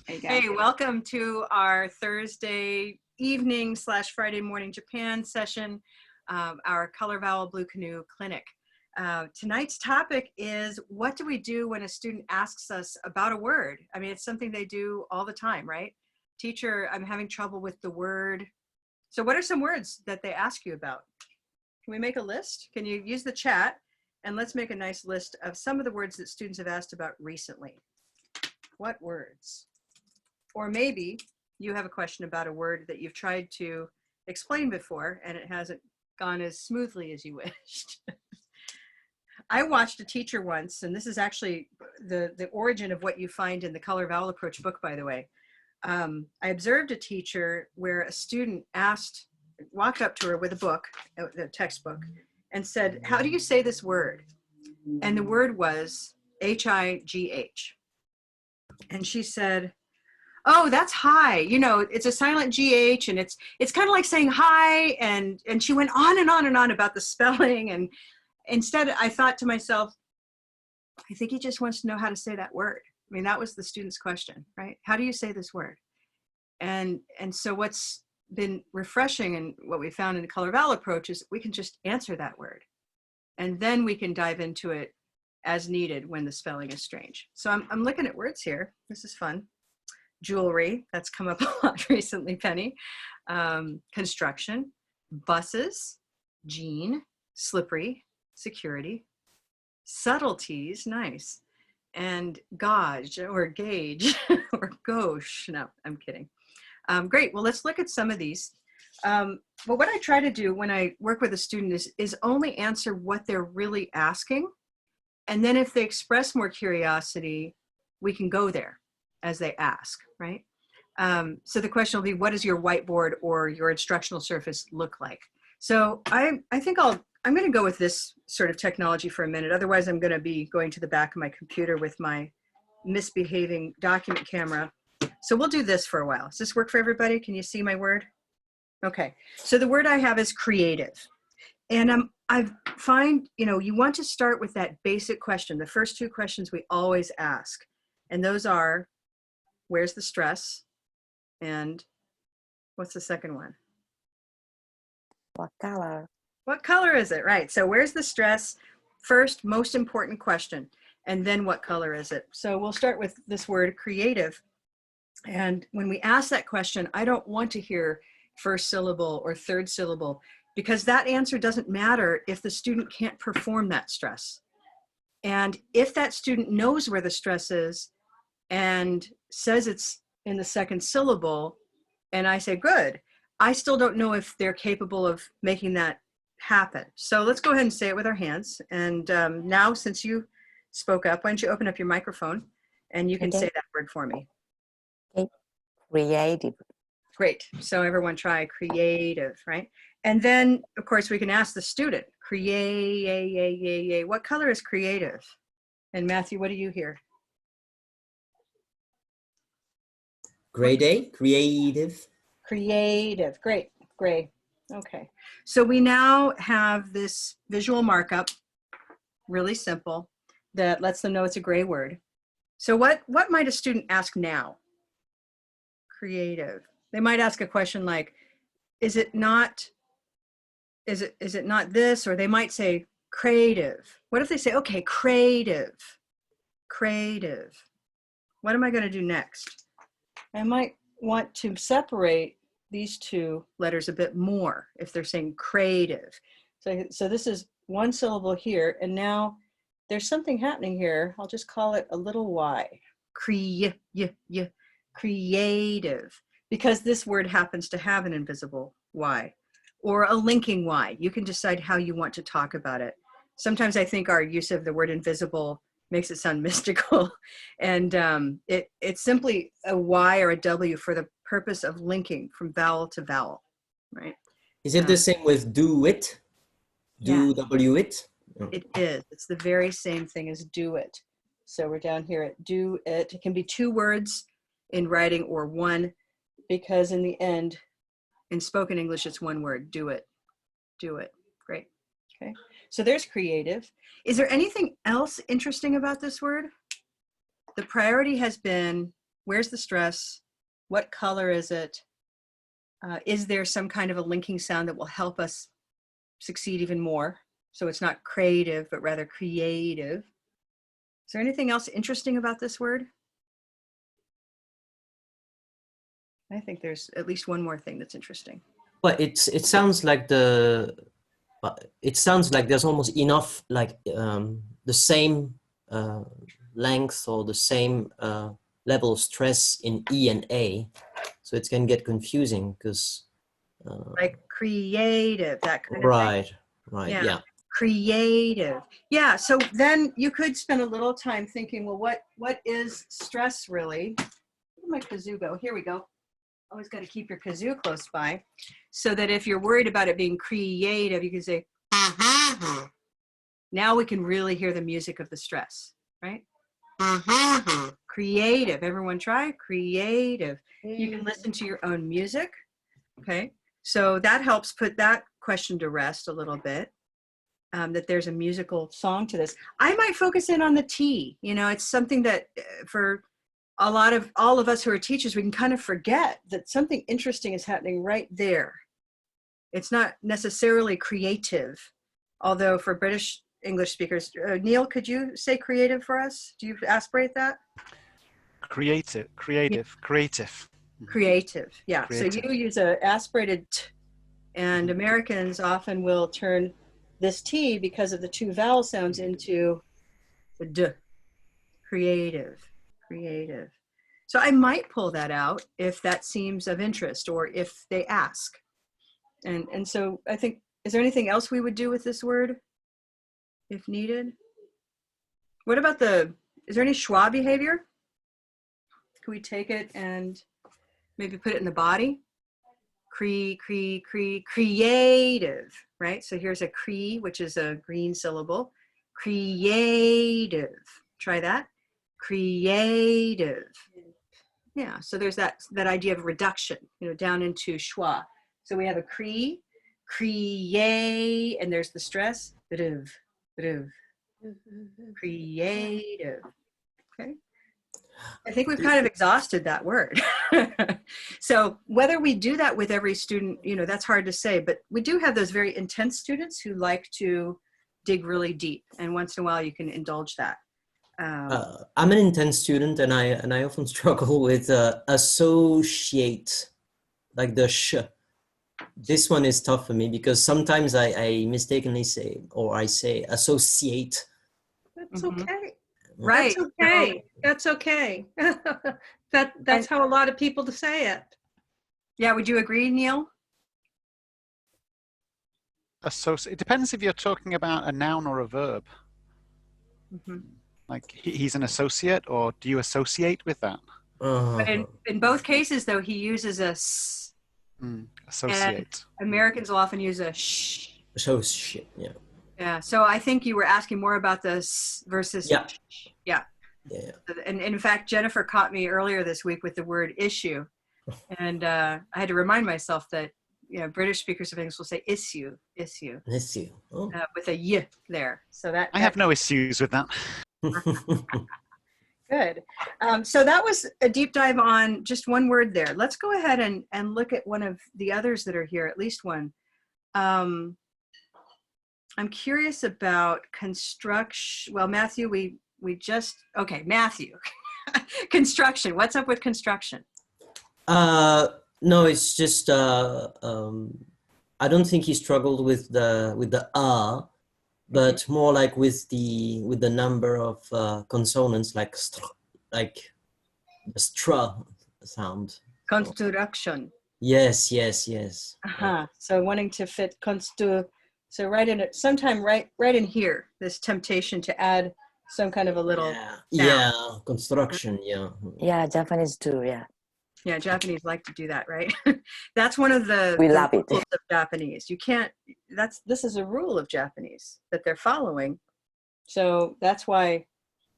Hey, welcome to our Thursday evening / Friday morning Japan session, our Color Vowel Blue Canoe Clinic. Tonight's topic is, what do we do when a student asks us about a word? I mean, it's something they do all the time, right? Teacher, I'm having trouble with the word. So what are some words that they ask you about? Can we make a list? Can you use the chat? And let's make a nice list of some of the words that students have asked about recently. What words? Or maybe you have a question about a word that you've tried to explain before and it hasn't gone as smoothly as you wished. I watched a teacher once, and this is actually the origin of what you find in the Color Vowel Approach book, by the way. I observed a teacher where a student walked up to her with a book, a textbook, and said, "How do you say this word?" And the word was H-I-G-H. And she said, "Oh, that's hi. You know, it's a silent GH, and it's kind of like saying hi." And she went on and on and on about the spelling. And instead, I thought to myself, I think he just wants to know how to say that word. I mean, that was the student's question, right? How do you say this word? And so what's been refreshing and what we found in the Color Vowel Approach is we can just answer that word. And then we can dive into it as needed when the spelling is strange. So I'm looking at words here. This is fun. Jewelry, that's come up a lot recently, Penny. Construction, buses, jean, slippery, security, subtleties, nice, and gauge or gauge or gauche. No, I'm kidding. Great, well, let's look at some of these. Well, what I try to do when I work with a student is only answer what they're really asking. And then if they express more curiosity, we can go there as they ask, right? So the question will be, what does your whiteboard or your instructional surface look like? So I think I'm going to go with this sort of technology for a minute. Otherwise, I'm going to be going to the back of my computer with my misbehaving document camera. So we'll do this for a while. Does this work for everybody? Can you see my word? Okay. So the word I have is creative. And I find, you want to start with that basic question, the first two questions we always ask. And those are, where's the stress? And what's the second one? What color? What color is it? Right. So where's the stress? First, most important question. And then what color is it? So we'll start with this word creative. And when we ask that question, I don't want to hear first syllable or third syllable, because that answer doesn't matter if the student can't perform that stress. And if that student knows where the stress is and says it's in the second syllable, and I say, good, I still don't know if they're capable of making that happen. So let's go ahead and say it with our hands. And now, since you spoke up, why don't you open up your microphone and you can say that word for me. Okay. Creative. Great. So everyone try creative, right? And then, of course, we can ask the student, what color is creative? And Matthew, what do you hear? Gray day, creative. Creative, great, gray. Okay, so we now have this visual markup, really simple, that lets them know it's a gray word. So what might a student ask now? Creative. They might ask a question like, is it not this? Or they might say creative. What if they say, okay, creative. What am I going to do next? I might want to separate these two letters a bit more if they're saying creative. So this is one syllable here, and now there's something happening here. I'll just call it a little y. Creative, because this word happens to have an invisible y or a linking y. You can decide how you want to talk about it. Sometimes I think our use of the word invisible makes it sound mystical. And it's simply a Y or a W for the purpose of linking from vowel to vowel, right? Is it the same with do it? Do W it? Oh. It is. It's the very same thing as do it. So we're down here at do it. It can be two words in writing or one, because in the end, in spoken English, it's one word, do it. Do it. Great. Okay. So there's creative. Is there anything else interesting about this word? The priority has been Where's the stress? What color is it? Is there some kind of a linking sound that will help us succeed even more? So it's not creative, but rather creative. Is there anything else interesting about this word? I think there's at least one more thing that's interesting. But it sounds like it sounds like there's almost enough like the same length or the same level of stress in E and A, so it can get confusing because Like creative, that kind of thing. Right, Yeah. yeah. Creative. Yeah, so then you could spend a little time thinking, well, what is stress really? Where'd my kazoo go? Here we go. Always got to keep your kazoo close by, so that if you're worried about it being creative, you can say, now we can really hear the music of the stress, right? Creative. Everyone try creative. You can listen to your own music. Okay. So that helps put that question to rest a little bit, that there's a musical song to this. I might focus in on the T. You know, it's something that for all of us who are teachers, we can kind of forget that something interesting is happening right there. It's not necessarily creative, although for British English speakers, Neil, could you say creative for us? Do you aspirate that? Creative. Creative, yeah. Creative. So you use a aspirated T, and Americans often will turn this T because of the two vowel sounds into the D. Creative. So I might pull that out if that seems of interest or if they ask. And so I think, is there anything else we would do with this word if needed? What about is there any schwa behavior? Can we take it and maybe put it in the body? Creative, right? So here's a cre, which is a green syllable. Creative. Try that. Creative. Yeah, so there's that idea of reduction, you know, down into schwa. So we have a create, and there's the stress. Creative. Okay. I think we've kind of exhausted that word. So whether we do that with every student, you know, that's hard to say, but we do have those very intense students who like to dig really deep, and once in a while you can indulge that. I'm an intense student, and I often struggle with associate, like the sh. This one is tough for me because sometimes I mistakenly say, or I say associate. That's okay. Right. That's okay. That's okay. That's how a lot of people say it. Yeah, would you agree, Neil? It depends if you're talking about a noun or a verb. Like he's an associate, or do you associate with that? But in both cases, though, he uses a s. Associate. And Americans will often use a sh. Associate, yeah. Yeah, so I think you were asking more about the s versus Yeah. sh. Yeah. And in fact, Jennifer caught me earlier this week with the word issue. And I had to remind myself that, you know, British speakers of English will say issue. Oh. With a y there. So that I have no issues with that. Good. So that was a deep dive on just one word there. Let's go ahead and look at one of the others that are here, at least one. I'm curious about construction. Well, Matthew, we just, okay, Matthew. Construction. What's up with construction? No, it's just I don't think he struggled with the but more like with the number of consonants, like the stra sound. Construction. Yes. So wanting to fit so right in it, sometime right in here, this temptation to add some kind of a little construction, Yeah, Japanese too, yeah. Yeah, Japanese like to do that, right? That's one of the love it. rules of Japanese. You can't, this is a rule of Japanese that they're following. So that's why,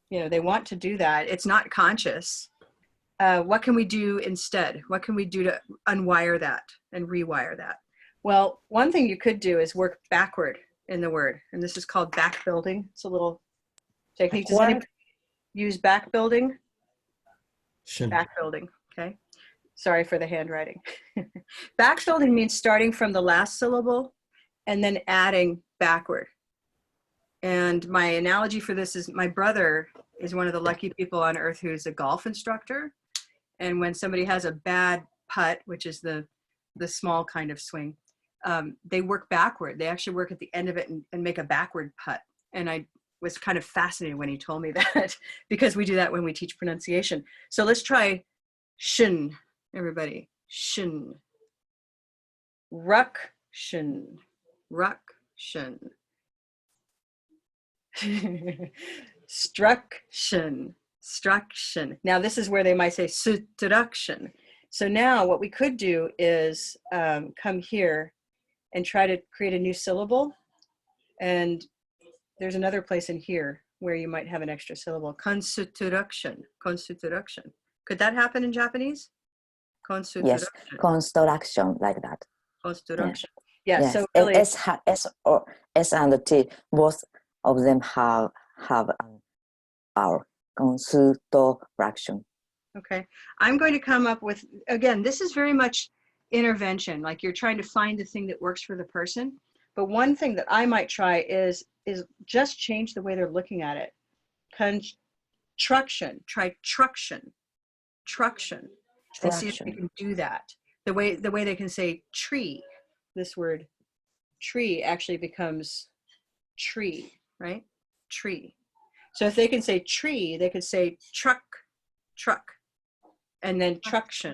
you know, they want to do that. It's not conscious. What can we do instead? What can we do to unwire that and rewire that? Well, one thing you could do is work backward in the word. And this is called back building. It's a little technique. Does anybody use back building? Shun. Backbuilding, okay? Sorry for the handwriting. Backbuilding means starting from the last syllable and then adding backward. And my analogy for this is my brother is one of the lucky people on earth who's a golf instructor. And when somebody has a bad putt, which is the small kind of swing, they work backward. They actually work at the end of it and make a backward putt. And I was kind of fascinated when he told me that because we do that when we teach pronunciation. So let's try shin, everybody. Shin. Ruck, shin. Ruck, shin. Struction. Struction. Now this is where they might say struction. So now what we could do is come here and try to create a new syllable. And there's another place in here where you might have an extra syllable. Construction. Construction. Could that happen in Japanese? Construction. Yes, construction like that. Construction. Yeah, Yes, so really, S and T, both of them have an R, construction. okay. I'm going to come up with, again, this is very much intervention, like you're trying to find the thing that works for the person. But one thing that I might try is just change the way they're looking at it. Construction, try truction, truction, and see if they can do that. The way they can say tree, this word tree actually becomes tree, right? Tree. So if they can say tree, they could say truck, truck, and then truction,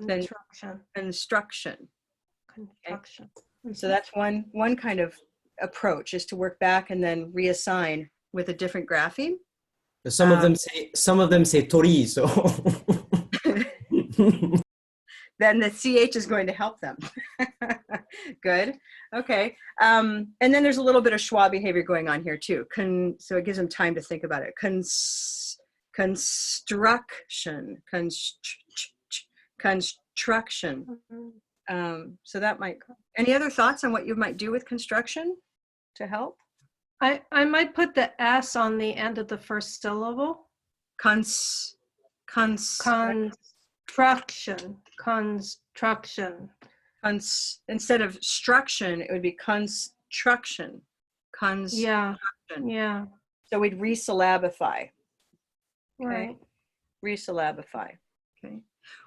then construction. Construction. So that's one kind of approach, is to work back and then reassign with a different grapheme. Some of them say tori, so Then the CH is going to help them. Good. Okay. And then there's a little bit of schwa behavior going on here too. So it gives them time to think about it. Construction. Construction. So that might, any other thoughts on what you might do with construction to help? I might put the S on the end of the first syllable. Construction. Instead of struction, it would be construction. Yeah. Yeah. So we'd resyllabify. Right. Resyllabify. Okay.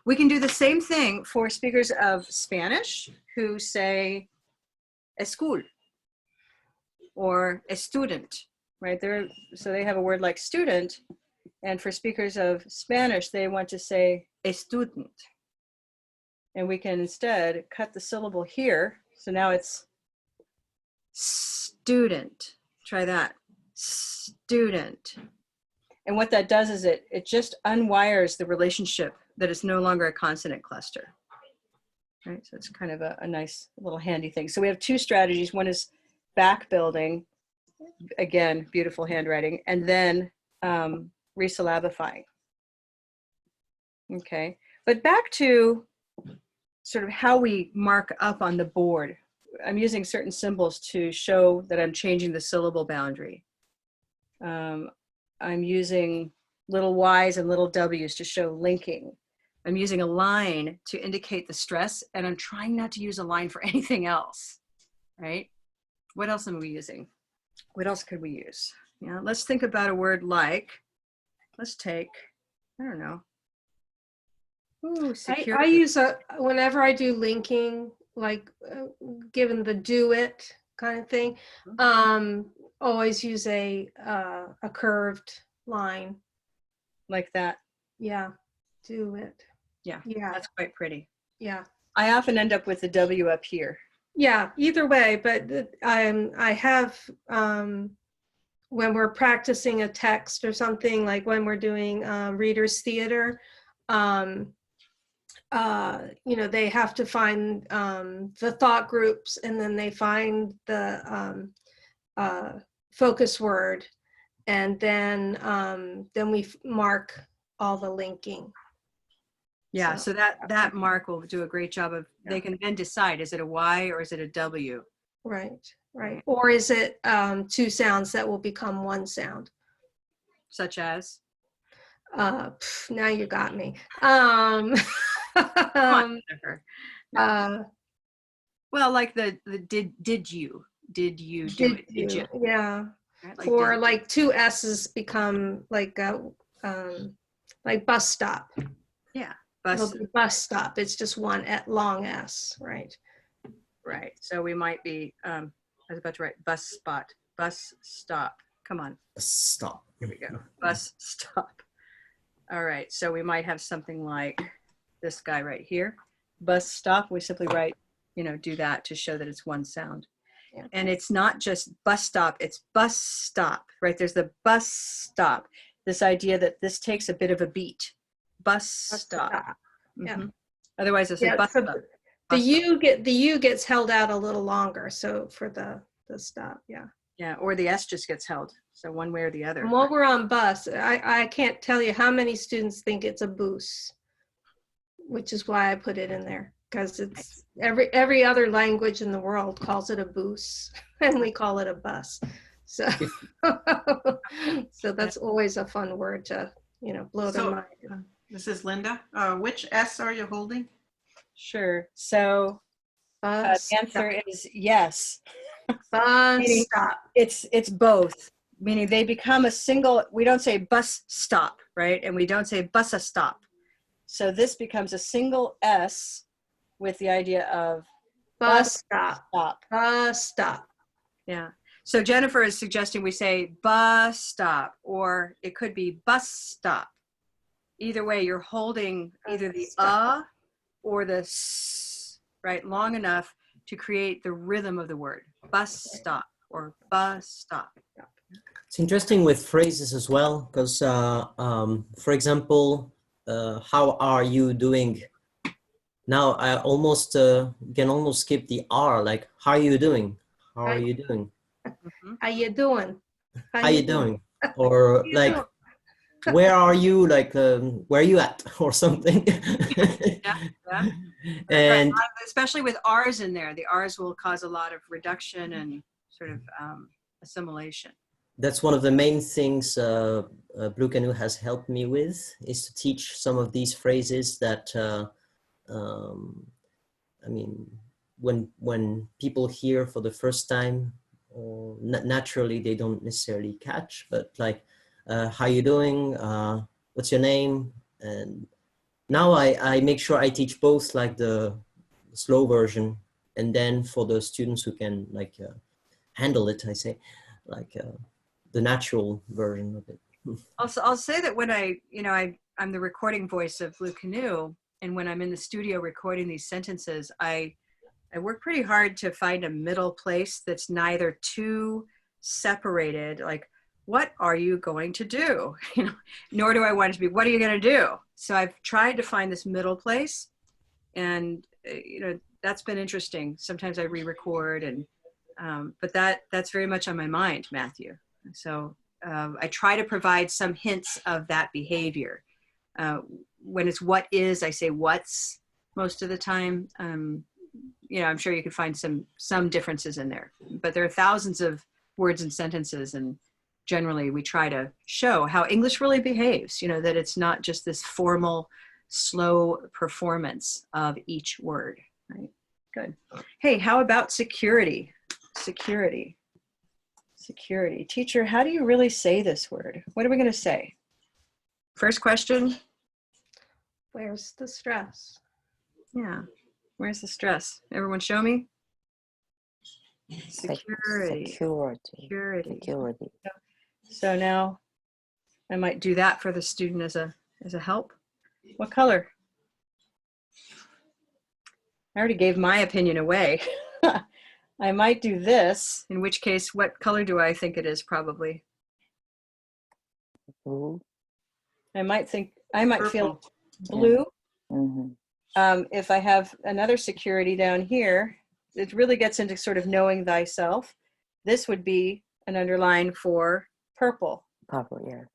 We can do the same thing for speakers of Spanish who say escool or a student, right? So they have a word like student, and for speakers of Spanish, they want to say a student. And we can instead cut the syllable here. So now it's student. Try that. Student. And what that does is it just unwires the relationship that is no longer a consonant cluster. Right? So it's kind of a nice little handy thing. So we have two strategies. One is back building, again, beautiful handwriting, and then resyllabifying. Okay, but back to sort of how we mark up on the board. I'm using certain symbols to show that I'm changing the syllable boundary. I'm using little Y's and little W's to show linking. I'm using a line to indicate the stress, and I'm trying not to use a line for anything else, right? What else am we using? What else could we use? Yeah, let's think about a word like, let's take, I don't know. Ooh, I use whenever I do linking, like given the do it kind of thing, always use a curved line. Like that. Yeah, do it. Yeah, yeah, that's quite pretty. Yeah. I often end up with the W up here. Yeah, either way, but I have, when we're practicing a text or something, like when we're doing readers theater, they have to find the thought groups, and then they find the focus word, and then we mark all the linking. Yeah, so that mark will do a great job of, they can then decide, is it a Y or is it a W? Right. Or is it two sounds that will become one sound? Such as? Now you got me. Come on, Jennifer. uh, Well, like the did you do it? Did you? Yeah. Right? Like For did. like two S's become like bus stop. Yeah, It'll bus. be bus stop. It's just one long S, right? Right. So we might be. I was about to write bus spot, bus stop. Come on. Stop. Here we go. Bus stop. All right. So we might have something like this guy right here. Bus stop. We simply write, do that to show that it's one sound. Yeah. And it's not just bus stop, it's bus stop, right? There's the bus stop. This idea that this takes a bit of a beat. Bus stop. Yeah. Mhm. Otherwise, it's like bus so stop. the U gets held out a little longer. So for the stop, yeah. Yeah, or the S just gets held. So one way or the other. And while we're on bus, I can't tell you how many students think it's a bus, which is why I put it in there, because it's every other language in the world calls it a bus, and we call it a bus. So, so that's always a fun word to blow their mind. This is Linda. Which S are you holding? Sure. So the answer is yes. Bus stop. It's both, meaning they become a single. We don't say bus stop, right? And we don't say bus stop. So this becomes a single S with the idea of Bus stop. stop. Bus stop. Yeah. So Jennifer is suggesting we say bus stop, or it could be bus stop. Either way, you're holding either the or the s, right, long enough to create the rhythm of the word. Bus stop or bus stop. It's interesting with phrases as well, because, for example, how are you doing? Now I almost can almost skip the R, like, how are you doing? How are you doing? Mhm. How you doing? How you doing? Or like, where are you? Like, where are you at? Or something. Yeah. And Right. Especially with R's in there, the R's will cause a lot of reduction and sort of assimilation. that's one of the main things Blue Canoe has helped me with, is to teach some of these phrases that, I mean, when people hear for the first time, or naturally they don't necessarily catch, but like, how you doing? What's your name? And now I make sure I teach both, like the slow version, and then for the students who can like handle it, I say, like the natural version of it. I'll say that when I'm the recording voice of Blue Canoe, and when I'm in the studio recording these sentences, I work pretty hard to find a middle place that's neither too separated, like, what are you going to do? Nor do I want it to be, what are you going to do? So I've tried to find this middle place, and that's been interesting. Sometimes I re-record, and but that's very much on my mind, Matthew. So I try to provide some hints of that behavior. When it's what is, I say what's most of the time. I'm sure you could find some differences in there, but there are thousands of words and sentences, and generally we try to show how English really behaves, that it's not just this formal, slow performance of each word, right? Good. Hey, how about security? Security. Teacher, how do you really say this word? What are we going to say? First question. Where's the stress? Yeah. Where's the stress? Everyone show me. Security. Security. So now I might do that for the student as a help. What color? I already gave my opinion away. I might do this, in which case, what color do I think it is probably? Blue. I might feel Purple. blue. Mm-hmm. If I have another security down here, it really gets into sort of knowing thyself. This would be an underline for purple. Purple, yeah.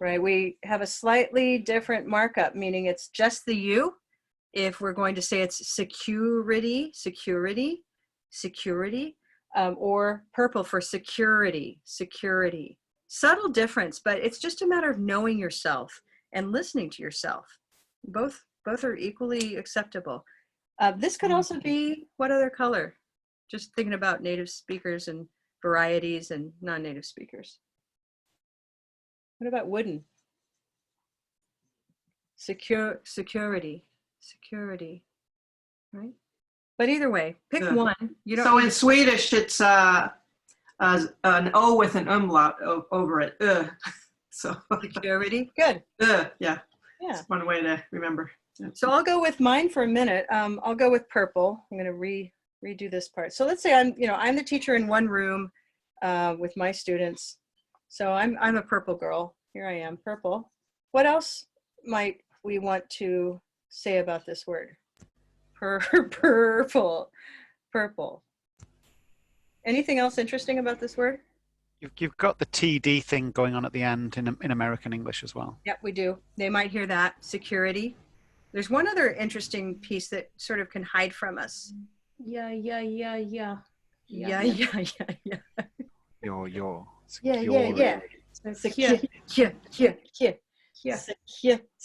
Right, we have a slightly different markup, meaning it's just the U. If we're going to say it's security, or purple for security. Subtle difference, but it's just a matter of knowing yourself and listening to yourself. Both are equally acceptable. This could also be, what other color? Just thinking about native speakers and varieties and non-native speakers. What about wooden? Security, right? But either way, pick Yeah. one. You don't So need in to- Swedish, it's an O with an umlaut over it. So security. Good. yeah, Yeah. it's one way to remember. So I'll go with mine for a minute. I'll go with purple. I'm going to redo this part. So let's say I'm the teacher in one room with my students. So I'm a purple girl. Here I am, purple. What else might we want to say about this word? Purple. Anything else interesting about this word? You've got the TD thing going on at the end in American English as well. Yep, we do. They might hear that. Security. There's one other interesting piece that sort of can hide from us. Yeah. Yeah. Your. Yeah.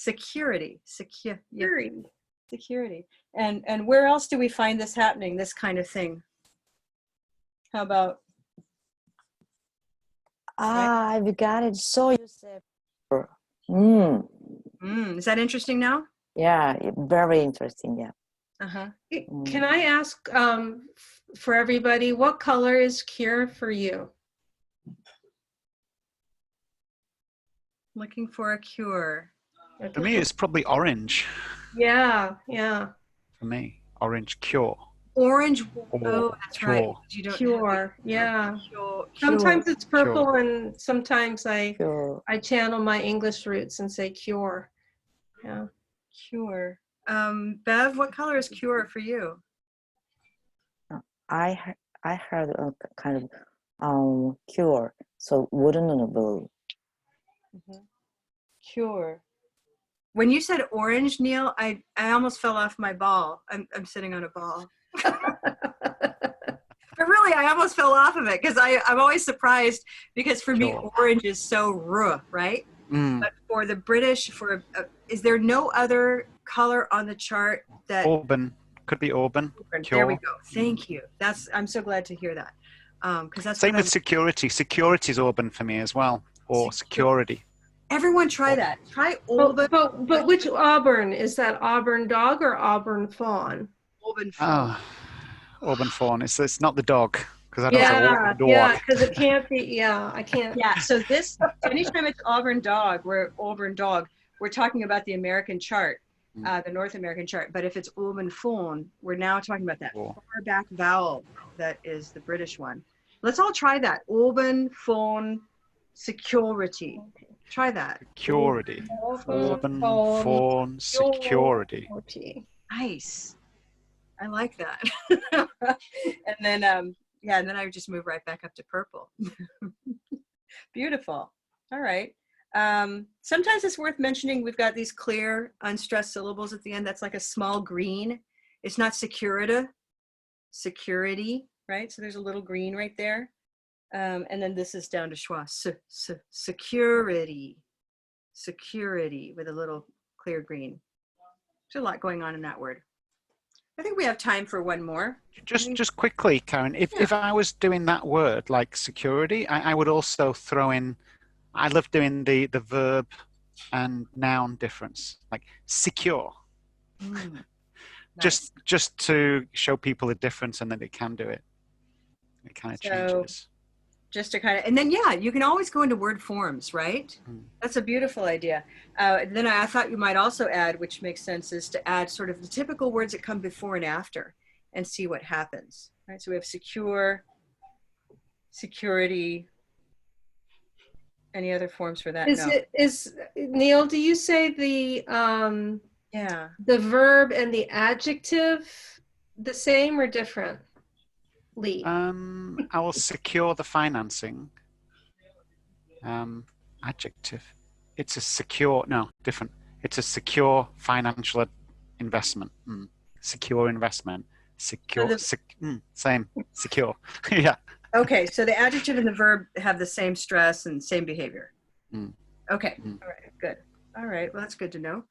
Security. Security. And where else do we find this happening, this kind of thing? How about? I've got it. So you said, Is that interesting now? yeah, very interesting. Yeah. Uh-huh. Can I ask for everybody, what color is cure for you? Looking for a cure. For me, it's probably orange. Yeah. For me, orange cure. Orange. Or Oh, that's cure. right. You don't Cure. Yeah. Cure. Sometimes it's purple, Cure. and sometimes Sure. I channel my English roots and say cure. Yeah. Cure. Bev, what color is cure for you? I heard a kind of cure. So wooden and blue. Cure. When you said orange, Neil, I almost fell off my ball. I'm sitting on a ball. But really, I almost fell off of it because I'm always surprised because for me, Sure. orange is so ruh, right? But for the British, is there no other color on the chart that? Auburn. Could be auburn. There we Cure. go. Thank you. I'm so glad to hear that. Because that's Same what with security. Security is auburn for me as well. Or security. everyone try that. Try Auburn. But which Auburn? Is that Auburn dog or Auburn fawn? Auburn. Ah, auburn fawn. It's not the dog because I don't Yeah, know yeah, dog. because it can't be. Yeah, I can't. Yeah. So anytime it's Auburn dog, we're talking about the American chart, the North American chart. But if it's Auburn fawn, we're now talking about that Cool. far back vowel that is the British one. Let's all try that. Auburn fawn security. Try that. Security. Auburn fawn security. Nice. I like that. And then and then I would just move right back up to purple. Beautiful. All right. Sometimes it's worth mentioning we've got these clear, unstressed syllables at the end. That's like a small green. It's not security, right? So there's a little green right there. And then this is down to schwa. Security with a little clear green. There's a lot going on in that word. I think we have time for one more. Just quickly, Karen, if I was doing that word like security, I would also throw in, I love doing the verb and noun difference, like secure. Nice. Just to show people the difference and that they can do it. It kind of changes. Just to kind of, and then you can always go into word forms, right? That's a beautiful idea. Then I thought you might also add, which makes sense, is to add sort of the typical words that come before and after and see what happens, right? So we have secure, security. Any other forms for that? Is Neil, do you say the verb and the adjective the same or different? I will secure the financing. Adjective. It's a secure, no, different. It's a secure financial investment. Secure investment. Secure, same, secure. Yeah. Okay, so the adjective and the verb have the same stress and same behavior. Okay, all right, good. All right. Well, that's good to know.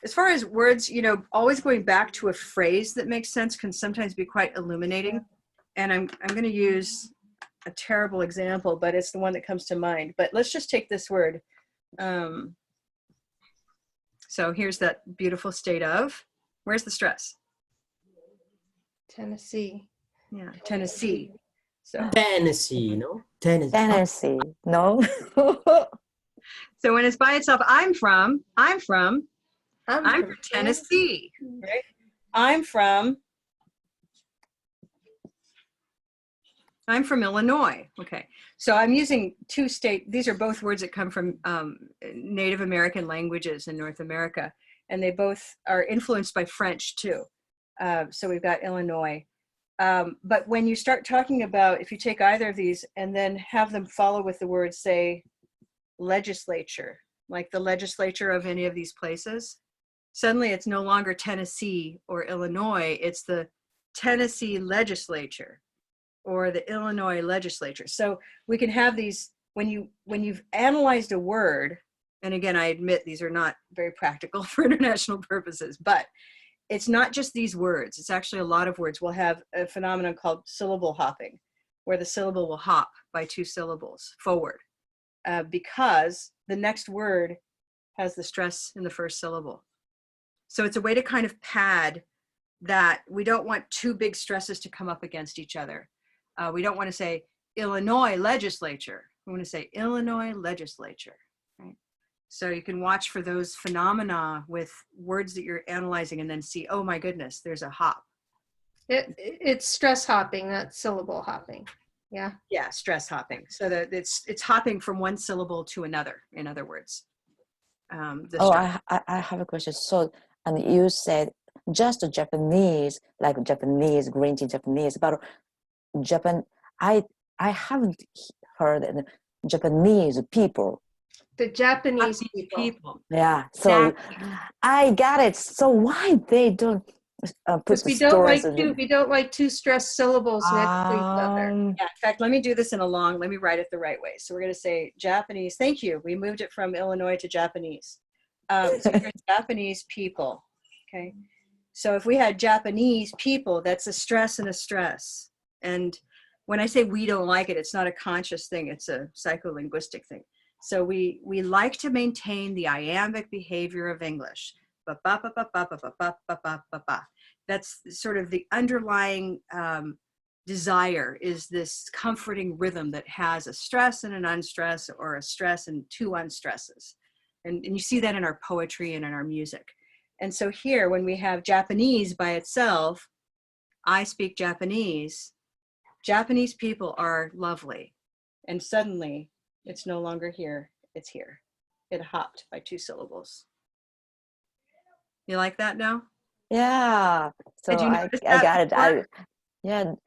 As far as words, always going back to a phrase that makes sense can sometimes be quite illuminating. And I'm going to use a terrible example, but it's the one that comes to mind. But let's just take this word. So here's that beautiful state of. Where's the stress? Tennessee. Yeah, Tennessee. So Tennessee, no? Tennessee. Tennessee, no? so when it's by itself, I'm from from Tennessee, right? I'm from Illinois. Okay, so I'm using these are both words that come from Native American languages in North America, and they both are influenced by French too. So we've got Illinois. But when you start talking about, if you take either of these and then have them follow with the word, say, legislature, like the legislature of any of these places, suddenly it's no longer Tennessee or Illinois, it's the Tennessee legislature or the Illinois legislature. So we can have these, when you've analyzed a word, and again, I admit these are not very practical for international purposes, but it's not just these words. It's actually a lot of words. We'll have a phenomenon called syllable hopping, where the syllable will hop by 2 syllables forward because the next word has the stress in the first syllable. So it's a way to kind of pad that we don't want 2 big stresses to come up against each other. We don't want to say Illinois legislature. We want to say Illinois legislature. Right? So you can watch for those phenomena with words that you're analyzing and then see, oh my goodness, there's a hop. It's stress hopping, not syllable hopping. Yeah. Yeah, stress hopping. So that it's hopping from one syllable to another, in other words. I have a question. So, and you said just Japanese, like Japanese, green tea Japanese, but Japan, I haven't heard the Japanese people. The Japanese people. Yeah, so Exactly. I got it. So why they don't put Because the we don't stories? we don't like 2 stressed syllables next to each other. Yeah, in fact, let me do this let me write it the right way. So we're going to say Japanese. Thank you. We moved it from Illinois to Japanese. So here's Japanese people. Okay. So if we had Japanese people, that's a stress and a stress. And when I say we don't like it, it's not a conscious thing. It's a psycholinguistic thing. So we like to maintain the iambic behavior of English. Ba, ba, ba, ba, ba, ba, ba, ba, ba, ba, ba, ba. That's sort of the underlying desire, is this comforting rhythm that has a stress and an unstress, or a stress and 2 unstresses. And you see that in our poetry and in our music. And so here, when we have Japanese by itself, I speak Japanese, Japanese people are lovely. And suddenly, it's no longer here, it's here. It hopped by 2 syllables. You like that now? Yeah. So Did you I notice got it. before?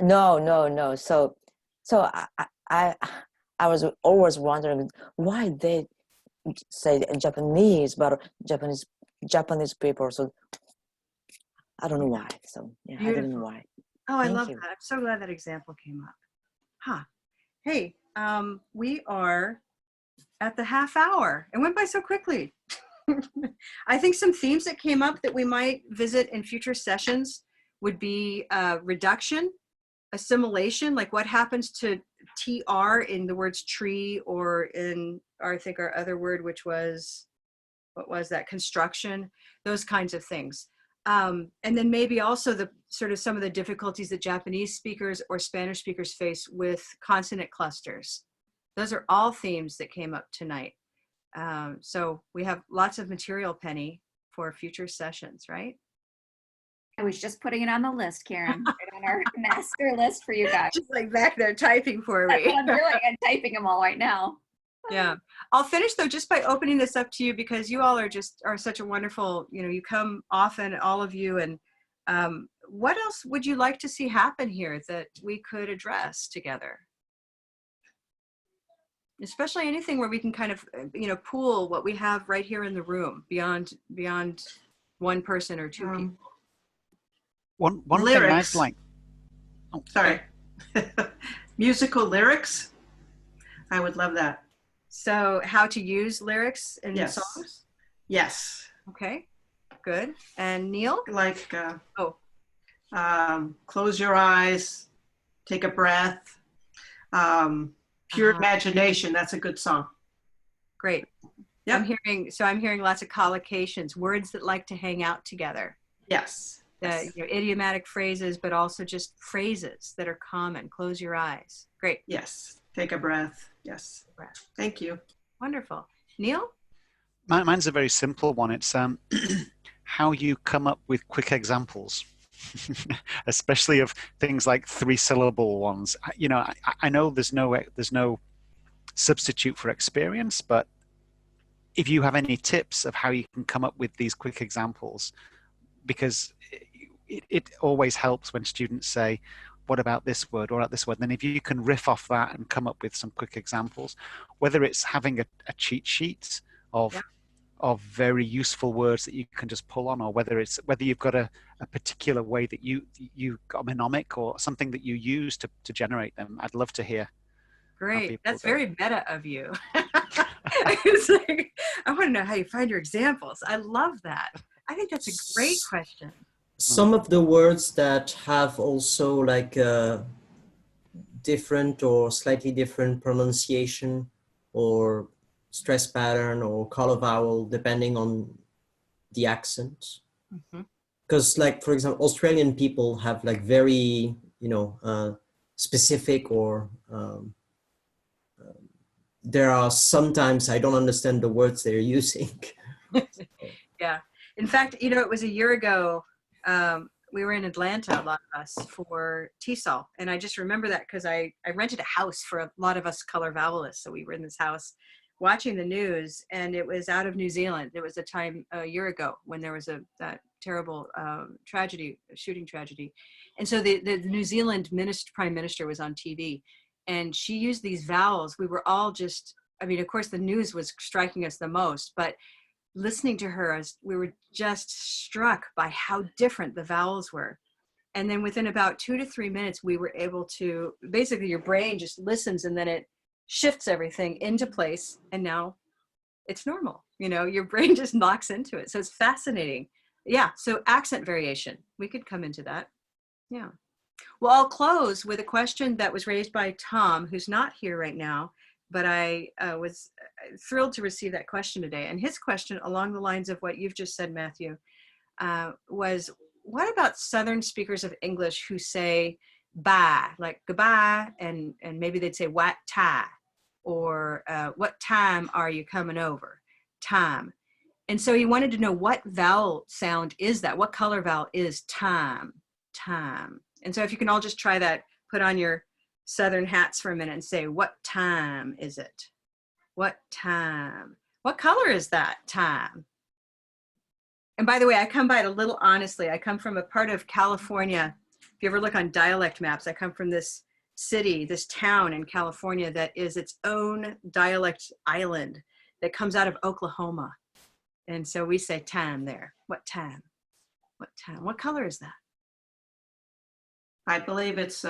No. So I was always wondering why they say Japanese, but Japanese people. So I don't know why. So yeah, I didn't know why. Oh, I Thank love you. that. I'm so glad that example came up. Huh. Hey, we are at the half hour. It went by so quickly. I think some themes that came up that we might visit in future sessions would be reduction, assimilation, like what happens to TR in the words tree, or in, or I think our other word, which was, what was that, construction, those kinds of things. And then maybe also the sort of some of the difficulties that Japanese speakers or Spanish speakers face with consonant clusters. Those are all themes that came up tonight. So we have lots of material, Penny, for future sessions, right? I was just putting it on the list, Karen, right on our master list for you guys. Just like back there typing for That's me. what I'm doing. I'm typing them all right now. Yeah. I'll finish though just by opening this up to you, because you all are such a wonderful, you come often, all of you, and what else would you like to see happen here that we could address together? Especially anything where we can kind of, pool what we have right here in the room beyond one person or 2 people. One thing I'd Lyrics. like. Sorry. Musical lyrics. I would love that. So how to use lyrics in Yes. songs? Yes. Okay, good. And Neil? Like, Oh, close your eyes, take a breath. Pure Imagination, that's a good song. great. Yep. I'm hearing lots of collocations, words that like to hang out together. Yes. Yes. Idiomatic phrases, but also just phrases that are common. Close your eyes. Great. Yes. Take a breath. Yes. Breath. Thank you. Wonderful. Neil? Mine's a very simple one. It's how you come up with quick examples, especially of things like 3-syllable ones. You know, I know there's no substitute for experience, but if you have any tips of how you can come up with these quick examples, because it always helps when students say, what about this word or about this word? And then if you can riff off that and come up with some quick examples, whether it's having a cheat sheet of very useful words that you can just pull on, or whether you've got a particular way that you got a mnemonic or something that you use to generate them. I'd love to hear. Great. That's very meta of you. It's like, I want to know how you find your examples. I love that. I think that's a great question. Some of the words that have also like a different or slightly different pronunciation or stress pattern or color vowel depending on the accent. Because like, for example, Australian people have like very, specific or there are sometimes I don't understand the words they're using. Yeah. In fact, it was a year ago, we were in Atlanta, a lot of us, for TESOL. And I just remember that because I rented a house for a lot of us color vowelists. So we were in this house watching the news, and it was out of New Zealand. There was a time a year ago when there was that terrible shooting tragedy. And so the New Zealand Prime Minister was on TV, and she used these vowels. We were all just, of course the news was striking us the most, but listening to her, we were just struck by how different the vowels were. And then within about 2 to 3 minutes, we were able to, basically your brain just listens and then it shifts everything into place. And now it's normal. Your brain just locks into it. So it's fascinating. Yeah. So accent variation, we could come into that. Yeah. Well, I'll close with a question that was raised by Tom, who's not here right now, but I was thrilled to receive that question today. And his question, along the lines of what you've just said, Matthew, was, what about Southern speakers of English who say bye, like goodbye, and maybe they'd say what time, or what time are you coming over? Time. And so he wanted to know, what vowel sound is that? What color vowel is time? Time. And so if you can all just try that, put on your Southern hats for a minute and say, what time is it? What time? What color is that time? And by the way, I come by it a little honestly. I come from a part of California. If you ever look on dialect maps, I come from this city, this town in California that is its own dialect island that comes out of Oklahoma. And so we say time there. What time? What time? What color is that? I believe it's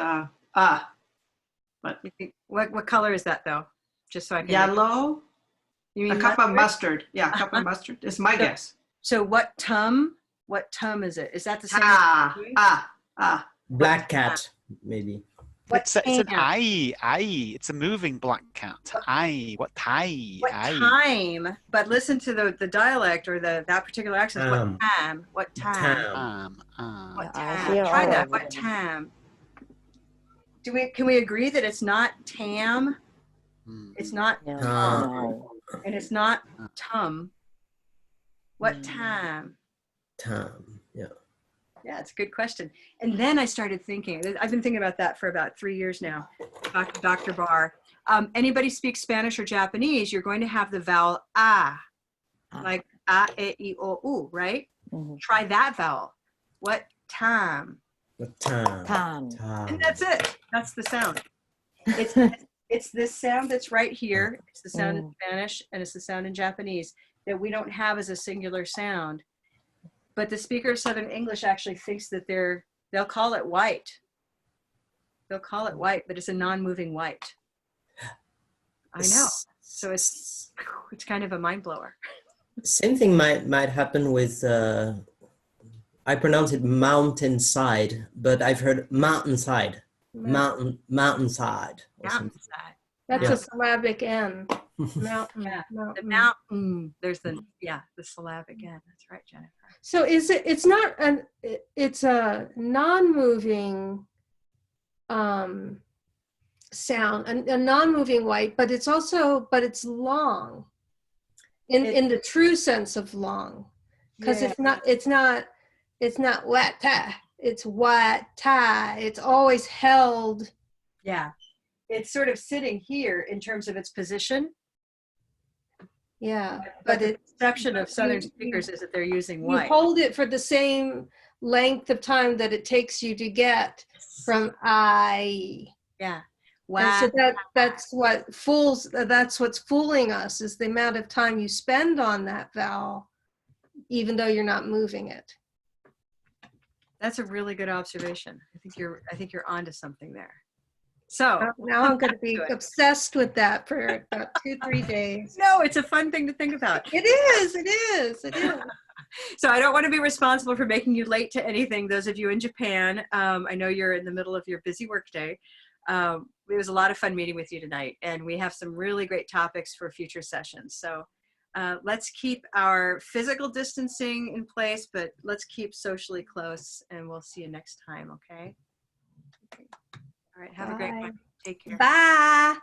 but You think, what color is that though? Just so I can. Yellow. You mean A cup of mustard? mustard. Yeah, a cup of mustard is my guess. So what tum? What tum is it? Is that the same? Black cat, maybe. It's an I. It's a moving black cat. What time? What time? But listen to the dialect or that particular accent. What time? What time? What time? Try that. What time? Can we agree that it's not tam? It's not tom, and it's not tum. What time? Time. Yeah. Yeah, it's a good question. And then I started thinking, I've been thinking about that for about 3 years now, Dr. Barr. Anybody speaks Spanish or Japanese, you're going to have the vowel ah, like a, e, I, o, u, right? Try that vowel. What time? What time? Time. And that's it. That's the sound. It's this sound that's right here. It's the sound in Spanish and it's the sound in Japanese that we don't have as a singular sound. But the speaker of Southern English actually thinks that they'll call it white. They'll call it white, but it's a non-moving white. I know. So it's kind of a mind blower. Same thing might happen with, I pronounce it mountainside, but I've heard mountainside, mountainside or something. Mountainside. That's Yeah. a syllabic N. Mountain. Yeah. The Mountain. mountain. There's the syllabic N. That's right, Jennifer. So it's not it's a non-moving sound, a non-moving white, but it's long in the true sense of long, because it's not wata, it's wata. It's always held. Yeah. It's sort of sitting here in terms of its position. Yeah, But the it perception of Southern you- speakers is that they're using you white. hold it for the same length of time that it takes you to get from I. Yeah. And so that's what's fooling us, is the amount of time you spend on that vowel, even though you're not moving it. That's a really good observation. I think you're onto something there. So Now I'm going to be to it. obsessed with that for about 2-3 days. no, it's a fun thing to think about. It is. So I don't want to be responsible for making you late to anything. Those of you in Japan, I know you're in the middle of your busy workday. It was a lot of fun meeting with you tonight, and we have some really great topics for future sessions. So let's keep our physical distancing in place, but let's keep socially close, and we'll see you next time, okay? All right, have a great one. Take care. Bye.